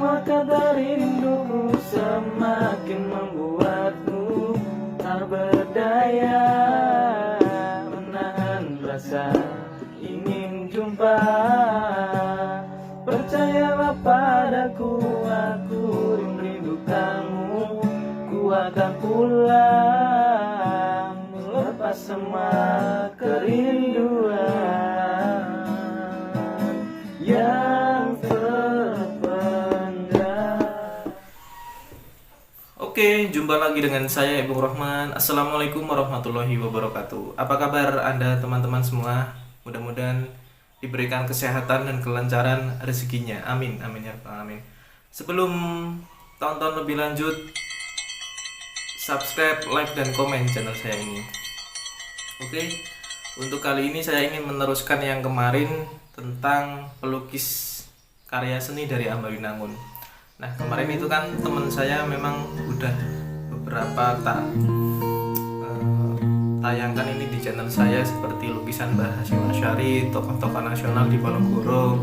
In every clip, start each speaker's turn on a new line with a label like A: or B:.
A: Semua kata rinduku semakin membuatmu tak berdaya menahan rasa ingin jumpa. Percayalah padaku, aku rindu kamu. Ku akan pulang melepas semua kerinduan yang terpendam.
B: Oke, jumpa lagi dengan saya Ibu Rohman. Assalamualaikum warahmatullahi wabarakatuh. Apa kabar Anda teman-teman semua? Mudah-mudahan diberikan kesehatan dan kelancaran rezekinya. Amin, amin ya rabbal alamin. Sebelum tonton lebih lanjut, subscribe, like, dan komen channel saya ini. Oke, untuk kali ini saya ingin meneruskan yang kemarin tentang pelukis karya seni dari Ambawinangun. Nah, kemarin itu kan teman saya memang udah beberapa tayangkan ini di channel saya, seperti lukisan Mbah Hasyim Asy'ari, tokoh-tokoh nasional di Ponorogo,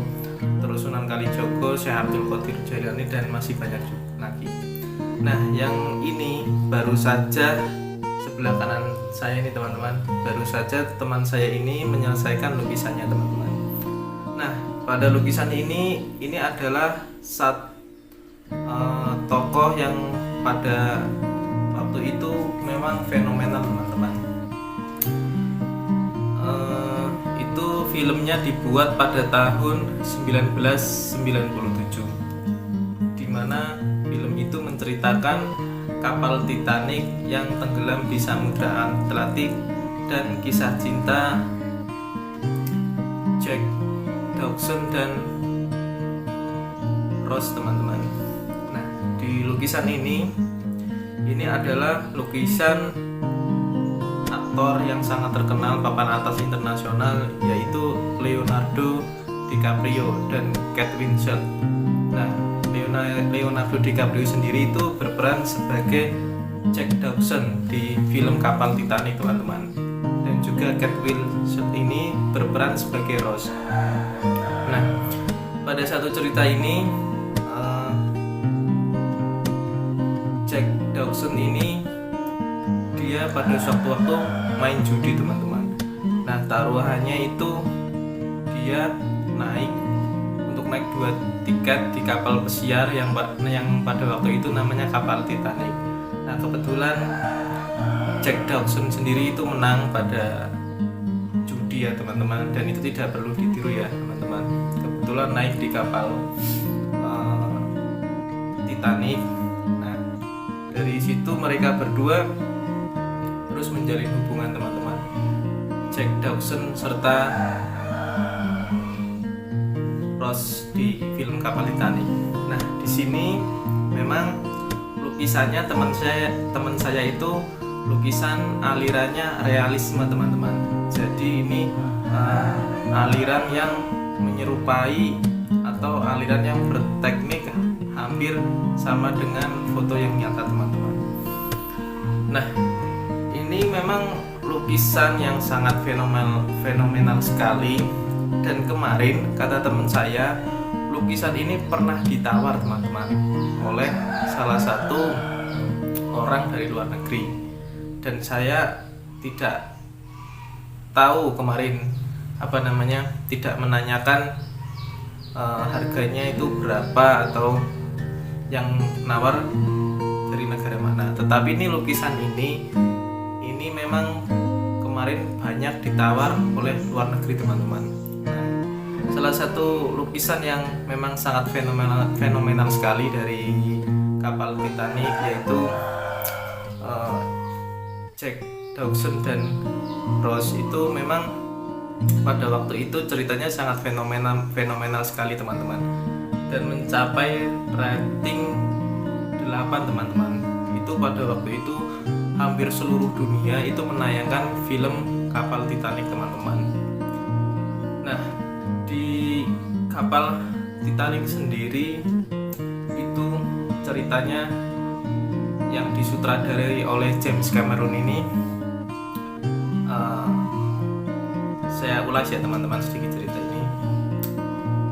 B: terus Sunan Kalijaga, Syekh Abdul Qadir Jailani, dan masih banyak lagi. Nah, yang ini baru saja sebelah kanan saya ini teman-teman, baru saja teman saya ini menyelesaikan lukisannya teman-teman. Nah, pada lukisan ini adalah tokoh yang pada waktu itu memang fenomenal teman-teman. Itu filmnya dibuat pada tahun 1997, dimana film itu menceritakan kapal Titanic yang tenggelam di Samudra Atlantik dan kisah cinta Jack Dawson dan Rose teman-teman. Nah, di lukisan ini adalah lukisan aktor yang sangat terkenal papan atas internasional, yaitu Leonardo DiCaprio dan Kate Winslet. Nah, Leonardo DiCaprio sendiri itu berperan sebagai Jack Dawson di film kapal Titanic teman-teman, dan juga Kate Winslet ini berperan sebagai Rose. Nah, pada satu cerita ini Jack Dawson ini dia pada suatu waktu main judi teman-teman. Nah, taruhannya itu dia naik dua tiket di kapal pesiar yang pada waktu itu namanya kapal Titanic. Nah, kebetulan Jack Dawson sendiri itu menang pada judi ya teman-teman, dan itu tidak perlu ditiru ya teman-teman. Kebetulan naik di kapal Titanic. Nah, dari situ mereka berdua terus menjalin hubungan teman-teman, Jack Dawson serta Rose di film kapal Titanic. Nah, di sini memang lukisannya teman saya itu lukisan alirannya realisme teman-teman. Jadi ini aliran yang menyerupai atau aliran yang berteknik hampir sama dengan foto yang nyata teman-teman. Nah, ini memang lukisan yang sangat fenomenal sekali. Dan kemarin kata teman saya, lukisan ini pernah ditawar teman-teman oleh salah satu orang dari luar negeri, dan saya tidak tahu kemarin tidak menanyakan harganya itu berapa atau yang nawar dari negara mana. Tetapi ini lukisan ini memang kemarin banyak ditawar oleh luar negeri teman-teman. Salah satu lukisan yang memang sangat fenomenal sekali dari kapal Titanic, yaitu Jack Dawson dan Rose. Itu memang pada waktu itu ceritanya sangat fenomenal sekali teman-teman, dan mencapai rating 8 teman-teman. Itu pada waktu itu hampir seluruh dunia itu menayangkan film kapal Titanic teman-teman. Nah, di kapal Titanic sendiri itu ceritanya yang disutradarai oleh James Cameron ini, saya ulas ya teman-teman sedikit cerita ini.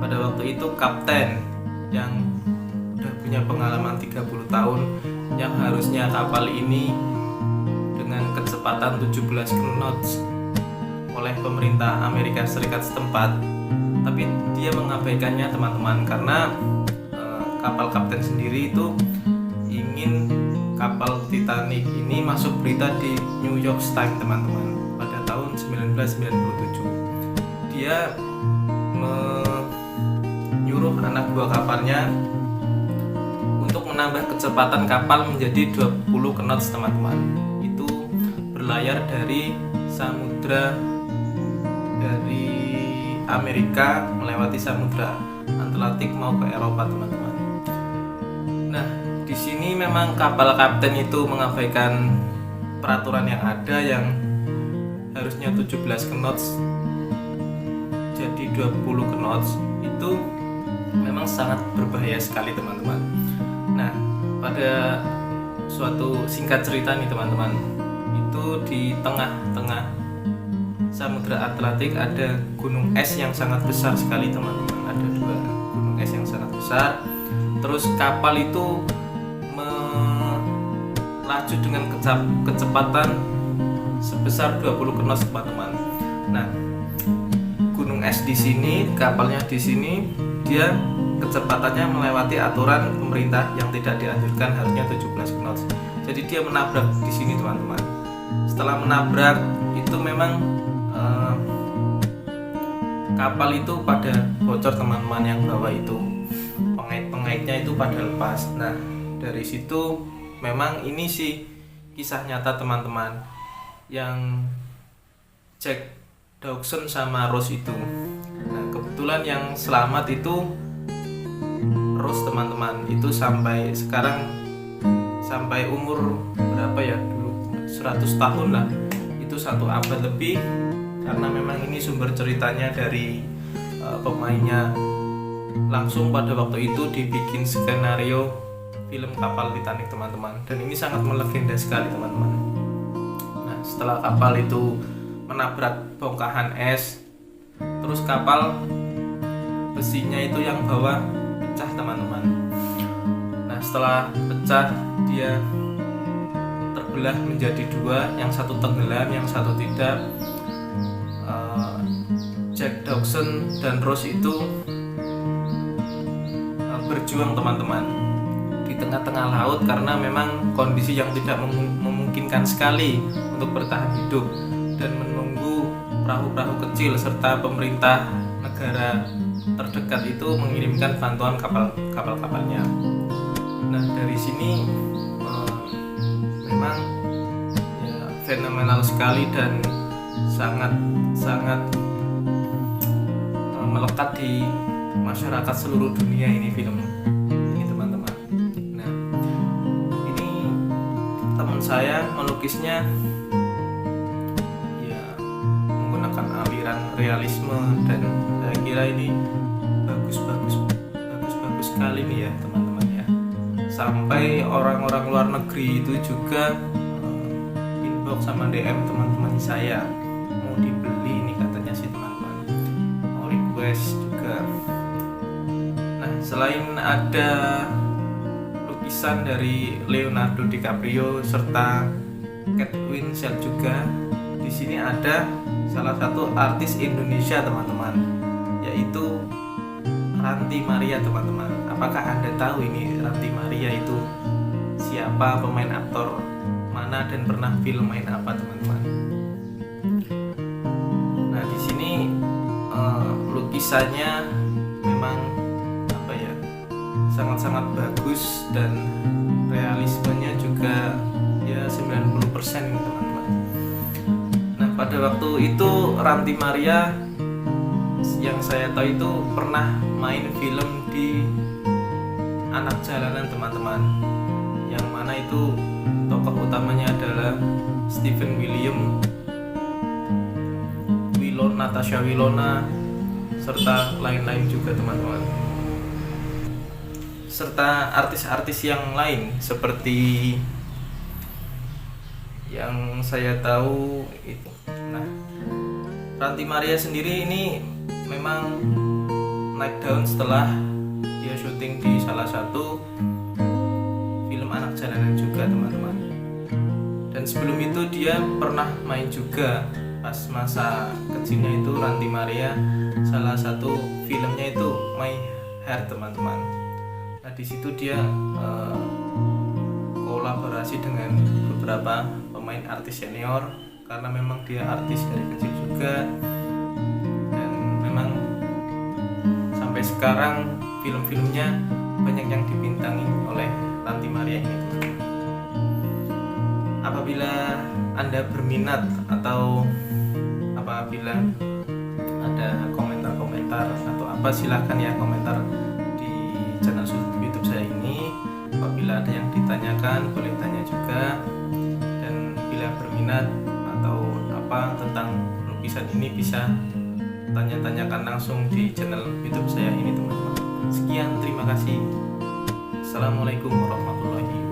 B: Pada waktu itu kapten yang punya pengalaman 30 tahun yang harusnya kapal ini dengan kecepatan 17 knots oleh pemerintah Amerika Serikat setempat, tapi dia mengabaikannya teman-teman, karena kapal kapten sendiri itu ingin kapal Titanic ini masuk berita di New York Times teman-teman pada tahun 1997. Dia menyuruh anak buah kapalnya untuk menambah kecepatan kapal menjadi 20 knots teman-teman. Itu berlayar dari samudra dari Amerika melewati samudra Atlantik mau ke Eropa teman-teman. Nah, di sini memang kapal kapten itu mengabaikan peraturan yang ada yang harusnya 17 knots jadi 20 knots. Itu memang sangat berbahaya sekali teman-teman. Nah, pada suatu singkat cerita nih teman-teman, itu di tengah-tengah Samudra Atlantik ada gunung es yang sangat besar sekali teman-teman. Ada 2 gunung es yang sangat besar. Terus kapal itu melaju dengan kecepatan sebesar 20 knots teman-teman. Nah, gunung es di sini, kapalnya di sini, dia kecepatannya melewati aturan pemerintah yang tidak dianjurkan, harusnya 17 knots. Jadi dia menabrak di sini teman-teman. Setelah menabrak itu memang kapal itu pada bocor teman-teman, yang bawah itu pengait-pengaitnya itu pada lepas. Nah, dari situ memang ini sih kisah nyata teman-teman yang Jack Dawson sama Rose itu. Nah, kebetulan yang selamat itu Rose teman-teman, itu sampai sekarang, sampai umur berapa ya dulu, 100 tahun lah, itu 1 abad lebih, karena memang ini sumber ceritanya dari pemainnya langsung pada waktu itu dibikin skenario film kapal Titanic teman-teman, dan ini sangat melegenda sekali teman-teman. Nah, setelah kapal itu menabrak bongkahan es, terus kapal besinya itu yang bawah pecah teman-teman. Nah, setelah pecah dia terbelah menjadi 2, yang satu tenggelam, yang satu tidak. Jack Dawson dan Rose itu berjuang teman-teman di tengah-tengah laut, karena memang kondisi yang tidak memungkinkan sekali untuk bertahan hidup, dan menunggu perahu-perahu kecil serta pemerintah negara terdekat itu mengirimkan bantuan kapal-kapalnya. Nah, dari sini memang ya, fenomenal sekali dan sangat melekat di masyarakat seluruh dunia ini film ini teman-teman. Nah, ini teman saya melukisnya ya menggunakan aliran realisme, dan saya kira ini bagus sekali nih ya teman-teman ya. Sampai orang-orang luar negeri itu juga inbox sama DM teman-teman saya, mau dibeli ini katanya sih teman-teman, mau request juga. Nah, selain ada lukisan dari Leonardo DiCaprio serta Kate Winslet juga, di sini ada salah satu artis Indonesia teman-teman, yaitu Ranty Maria teman-teman. Apakah Anda tahu ini Ranty Maria itu siapa, pemain aktor mana, dan pernah film main apa teman-teman? Nah, di sini lukisannya memang apa ya, sangat-sangat bagus, dan realismenya juga ya 90% ini teman-teman. Nah, pada waktu itu Ranty Maria yang saya tahu itu pernah main film di Anak Jalanan teman-teman, yang mana itu tokoh utamanya adalah Steven William, Natasha Wilona, serta lain-lain juga teman-teman, serta artis-artis yang lain seperti yang saya tahu itu. Nah, Ranty Maria sendiri ini memang naik daun setelah dia syuting di salah satu film anak jalanan juga teman-teman. Dan sebelum itu dia pernah main juga pas masa kecilnya itu Ranty Maria, salah satu filmnya itu My Hair teman-teman. Nah di situ dia kolaborasi dengan beberapa pemain artis senior karena memang dia artis dari kecil juga, dan memang sampai sekarang film-filmnya banyak yang dibintangi oleh Ranty Maria ini. Apabila Anda berminat atau apabila ada komentar-komentar atau apa, silahkan ya komentar di channel YouTube saya ini. Apabila ada yang ditanyakan boleh tanya juga, dan bila berminat atau apa tentang lukisan ini bisa tanya-tanyakan langsung di channel YouTube saya ini teman-teman. Sekian, terima kasih. Assalamualaikum warahmatullahi wabarakatuh.